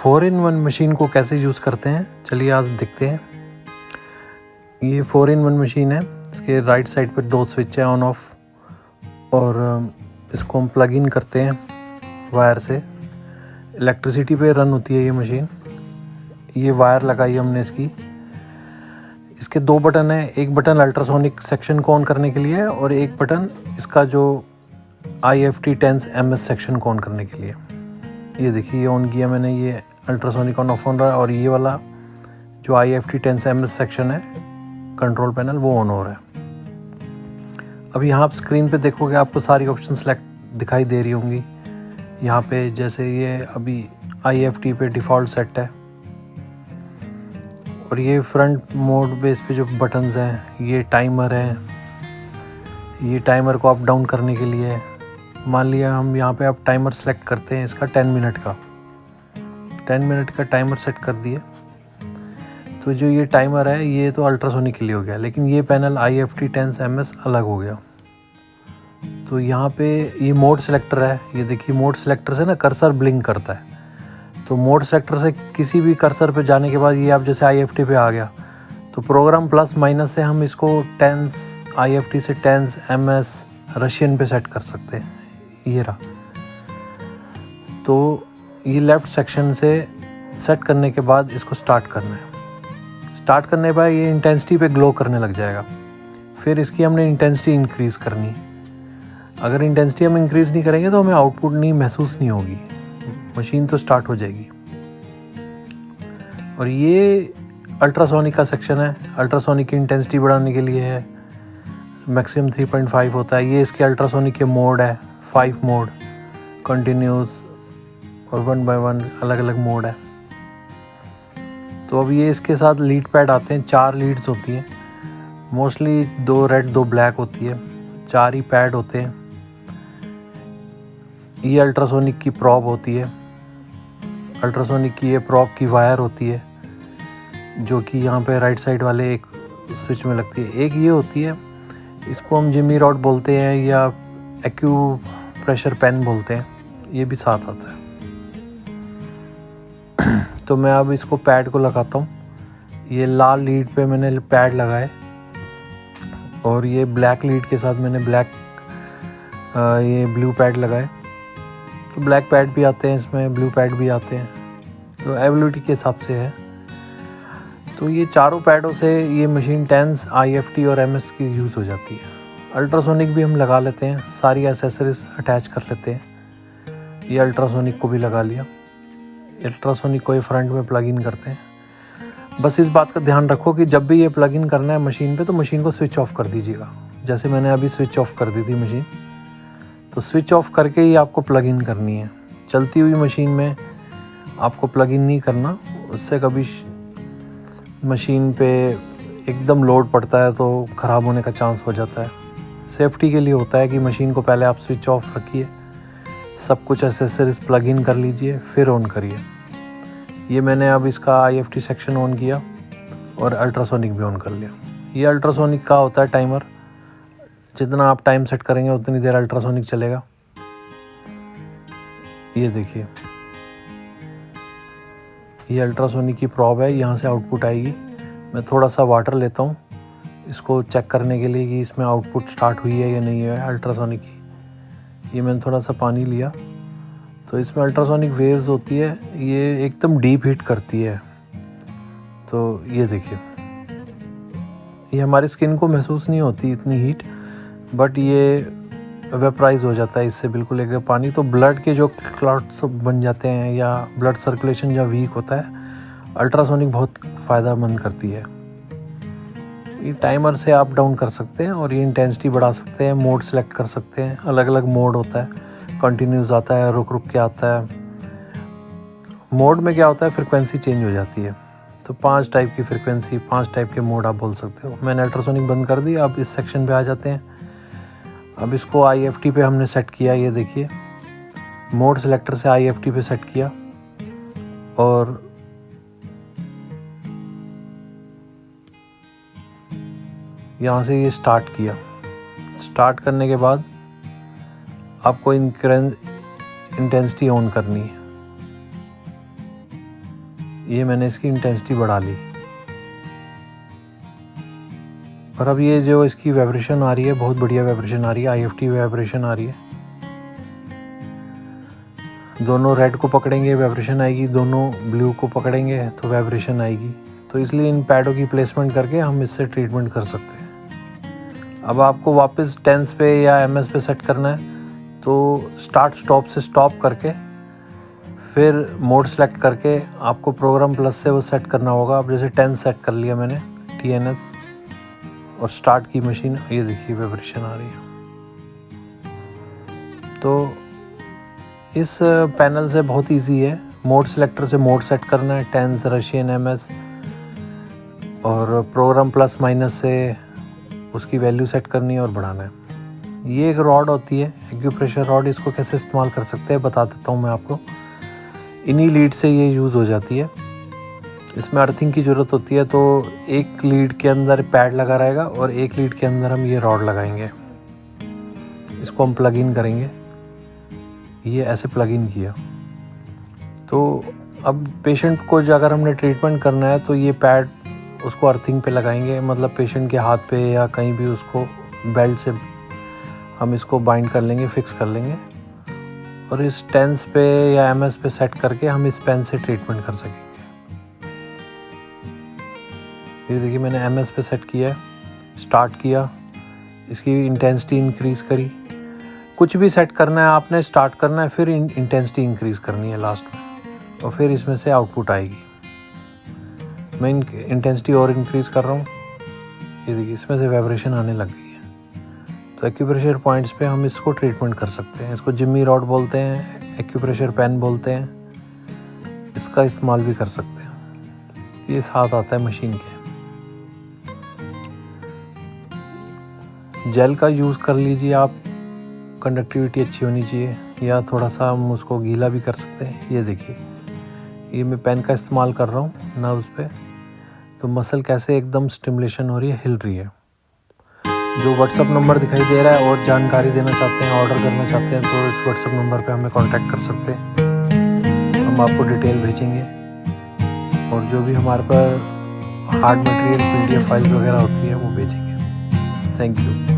4-in-1 machine को कैसे use करते हैं, चलिए आज देखते हैं। ये 4-in-1 मशीन है। इसके राइट साइड पे 2 स्विच है ऑन ऑफ, और इसको हम प्लग इन करते हैं वायर से। इलेक्ट्रिसिटी पे रन होती है ये मशीन। ये वायर लगाई हमने इसकी। इसके 2 बटन हैं, एक बटन अल्ट्रासोनिक सेक्शन को ऑन करने के लिए है और एक बटन इसका जो IFT 10 MS सेक्शन को ऑन करने के लिए। ये देखिए ये ऑन किया मैंने, ये अल्ट्रासोनिक ऑन ऑफ रहा है, और ये वाला जो IFT 10 MS सेक्शन है कंट्रोल पैनल वो ऑन हो रहा है। अब यहाँ आप स्क्रीन पे देखोगे आपको सारी ऑप्शन सेलेक्ट दिखाई दे रही होंगी। यहाँ पे जैसे ये अभी IFT पे डिफ़ॉल्ट सेट है, और ये फ्रंट मोड बेस पे जो बटन्स हैं ये टाइमर है। ये टाइमर को अप डाउन करने के लिए है। मान लिया हम यहाँ पे आप टाइमर सेलेक्ट करते हैं इसका 10 मिनट का। 10 मिनट का टाइमर सेट कर दिए, तो जो ये टाइमर है ये तो अल्ट्रासोनिक के लिए हो गया, लेकिन ये पैनल IFT 10 MS अलग हो गया। तो यहाँ पे ये मोड सेलेक्टर है। ये देखिए मोड सेलेक्टर से ना कर्सर ब्लिंक करता है। तो मोड सेलेक्टर से किसी भी कर्सर पे जाने के बाद ये आप जैसे IFT पे आ गया, तो प्रोग्राम प्लस माइनस से हम इसको 10 IFT से 10 MS रशियन पे सेट कर सकते हैं। ये रहा। तो ये लेफ़्ट सेक्शन से सेट करने के बाद इसको स्टार्ट करना है। स्टार्ट करने पर ये इंटेंसिटी पे ग्लो करने लग जाएगा। फिर इसकी हमने इंटेंसिटी इंक्रीज़ करनी। अगर इंटेंसिटी हम इंक्रीज़ नहीं करेंगे तो हमें आउटपुट नहीं महसूस नहीं होगी, मशीन तो स्टार्ट हो जाएगी। और ये अल्ट्रासोनिक का सेक्शन है। अल्ट्रासोनिक की इंटेंसिटी बढ़ाने के लिए है, मैक्सिमम 3.5 होता है। ये इसके अल्ट्रासोनिक के मोड है, 5 मोड, कंटिन्यूस और 1 by 1 अलग अलग मोड है। तो अब ये इसके साथ लीड पैड आते हैं। 4 लीड्स होती हैं, मोस्टली 2 रेड 2 ब्लैक होती है। 4 ही पैड होते हैं। ये अल्ट्रासोनिक की प्रॉब होती है। अल्ट्रासोनिक की ये प्रॉब की वायर होती है, जो कि यहाँ पे राइट साइड वाले एक स्विच में लगती है। एक ये होती है, इसको हम जिमी रॉड बोलते हैं या एक्यू प्रेशर पेन बोलते हैं, ये भी साथ आता है। तो मैं अब इसको पैड को लगाता हूँ। ये लाल लीड पे मैंने पैड लगाए, और ये ब्लैक लीड के साथ मैंने ये ब्लू पैड लगाए। तो ब्लैक पैड भी आते हैं इसमें, ब्लू पैड भी आते हैं, तो अवेलेबिलिटी के हिसाब से है। तो ये चारों पैडों से ये मशीन 10 IFT और MS की यूज़ हो जाती है। अल्ट्रासोनिक भी हम लगा लेते हैं, सारी एसेसरीज अटैच कर लेते हैं। ये अल्ट्रासोनिक को भी लगा लिया। अल्ट्रासोनिक को ये फ्रंट में प्लग इन करते हैं। बस इस बात का ध्यान रखो कि जब भी ये प्लग इन करना है मशीन पे, तो मशीन को स्विच ऑफ कर दीजिएगा। जैसे मैंने अभी स्विच ऑफ कर दी थी मशीन, तो स्विच ऑफ करके ही आपको प्लग इन करनी है। चलती हुई मशीन में आपको प्लग इन नहीं करना, उससे कभी मशीन पे एकदम लोड पड़ता है तो ख़राब होने का चांस हो जाता है। सेफ्टी के लिए होता है कि मशीन को पहले आप स्विच ऑफ रखिए, सब कुछ एसेसरीज प्लग इन कर लीजिए, फिर ऑन करिए। ये मैंने अब इसका IFT सेक्शन ऑन किया और अल्ट्रासोनिक भी ऑन कर लिया। ये अल्ट्रासोनिक का होता है टाइमर, जितना आप टाइम सेट करेंगे उतनी देर अल्ट्रासोनिक चलेगा। ये देखिए ये अल्ट्रासोनिक की प्रॉब है, यहाँ से आउटपुट आएगी। मैं थोड़ा सा वाटर लेता हूँ इसको चेक करने के लिए कि इसमें आउटपुट स्टार्ट हुई है या नहीं है अल्ट्रासोनिक की। ये मैंने थोड़ा सा पानी लिया, तो इसमें अल्ट्रासोनिक वेव्स होती है, ये एकदम डीप हीट करती है। तो ये देखिए ये हमारी स्किन को महसूस नहीं होती इतनी हीट, बट ये वेपराइज हो जाता है इससे बिल्कुल एक पानी। तो ब्लड के जो क्लॉट्स बन जाते हैं या ब्लड सर्कुलेशन जब वीक होता है, अल्ट्रासोनिक बहुत फ़ायदेमंद करती है। ये टाइमर से अप डाउन कर सकते हैं, और ये इंटेंसिटी बढ़ा सकते हैं, मोड सेलेक्ट कर सकते हैं। अलग अलग मोड होता है, कंटिन्यूस आता है, रुक रुक के आता है। मोड में क्या होता है, फ्रिक्वेंसी चेंज हो जाती है। तो 5 टाइप की फ्रिक्वेंसी, 5 टाइप के मोड आप बोल सकते हो। मैंने अल्ट्रासोनिक बंद कर दी। अब इस सेक्शन पे आ जाते हैं। अब इसको IFT पे हमने सेट किया। ये देखिए मोड सेलेक्टर से IFT पे सेट किया, और यहाँ से ये स्टार्ट किया। स्टार्ट करने के बाद आपको इंटेंसिटी ऑन करनी है। ये मैंने इसकी इंटेंसिटी बढ़ा ली और अब ये जो इसकी वाइब्रेशन आ रही है बहुत बढ़िया वाइब्रेशन आ रही है, IFT वाइब्रेशन आ रही है। दोनों रेड को पकड़ेंगे वाइब्रेशन आएगी, दोनों ब्लू को पकड़ेंगे तो वाइब्रेशन आएगी। तो इसलिए इन पैडों की प्लेसमेंट करके हम इससे ट्रीटमेंट कर सकते हैं। अब आपको वापस टेंस पे या MS पे सेट करना है तो स्टार्ट स्टॉप से स्टॉप करके फिर मोड सेलेक्ट करके आपको प्रोग्राम प्लस से वो सेट करना होगा। अब जैसे 10 सेट कर लिया मैंने TNS और स्टार्ट की मशीन, ये देखिए वाइब्रेशन आ रही है। तो इस पैनल से बहुत इजी है, मोड सेलेक्टर से मोड सेट करना है, टेंस, रशियन, MS और प्रोग्राम प्लस माइनस से उसकी वैल्यू सेट करनी है और बढ़ाना है। ये एक रॉड होती है एक्यूप्रेशर रॉड, इसको कैसे इस्तेमाल कर सकते हैं बता देता हूँ मैं आपको। इन्हीं लीड से ये यूज़ हो जाती है। इसमें अर्थिंग की ज़रूरत होती है, तो एक लीड के अंदर पैड लगा रहेगा और एक लीड के अंदर हम ये रॉड लगाएंगे। इसको हम प्लग इन करेंगे, ये ऐसे प्लग इन किया। तो अब पेशेंट को जो अगर हमने ट्रीटमेंट करना है तो ये पैड उसको अर्थिंग पे लगाएंगे, मतलब पेशेंट के हाथ पे या कहीं भी उसको बेल्ट से हम इसको बाइंड कर लेंगे, फिक्स कर लेंगे और इस टेंस पे या MS पे सेट करके हम इस पेन से ट्रीटमेंट कर सकेंगे। ये देखिए मैंने MS पे सेट किया है, स्टार्ट किया, इसकी इंटेंसिटी इंक्रीज़ करी। कुछ भी सेट करना है आपने, स्टार्ट करना है, फिर इंटेंसिटी इंक्रीज़ करनी है लास्ट में और फिर इसमें से आउटपुट आएगी। मैं इंटेंसिटी और इंक्रीज़ कर रहा हूँ, ये देखिए इसमें से वाइब्रेशन आने लग गई है। तो एक्यूप्रेशर पॉइंट्स पे हम इसको ट्रीटमेंट कर सकते हैं। इसको जिम्मी रॉड बोलते हैं, एक्यूप्रेशर पेन बोलते हैं, इसका इस्तेमाल भी कर सकते हैं। ये साथ आता है मशीन के। जेल का यूज़ कर लीजिए आप, कंडक्टिविटी अच्छी होनी चाहिए, या थोड़ा सा हम उसको गीला भी कर सकते हैं। ये देखिए ये मैं पेन का इस्तेमाल कर रहा हूँ नर्व्स पे, तो मसल कैसे एकदम स्टिमुलेशन हो रही है, हिल रही है। जो व्हाट्सअप नंबर दिखाई दे रहा है और जानकारी देना चाहते हैं, ऑर्डर करना चाहते हैं, तो इस व्हाट्सअप नंबर पे हमें कांटेक्ट कर सकते हैं। हम आपको डिटेल भेजेंगे और जो भी हमारे पर हार्ड मटेरियल PDF फाइल्स वगैरह होती है वो भेजेंगे। Thank you.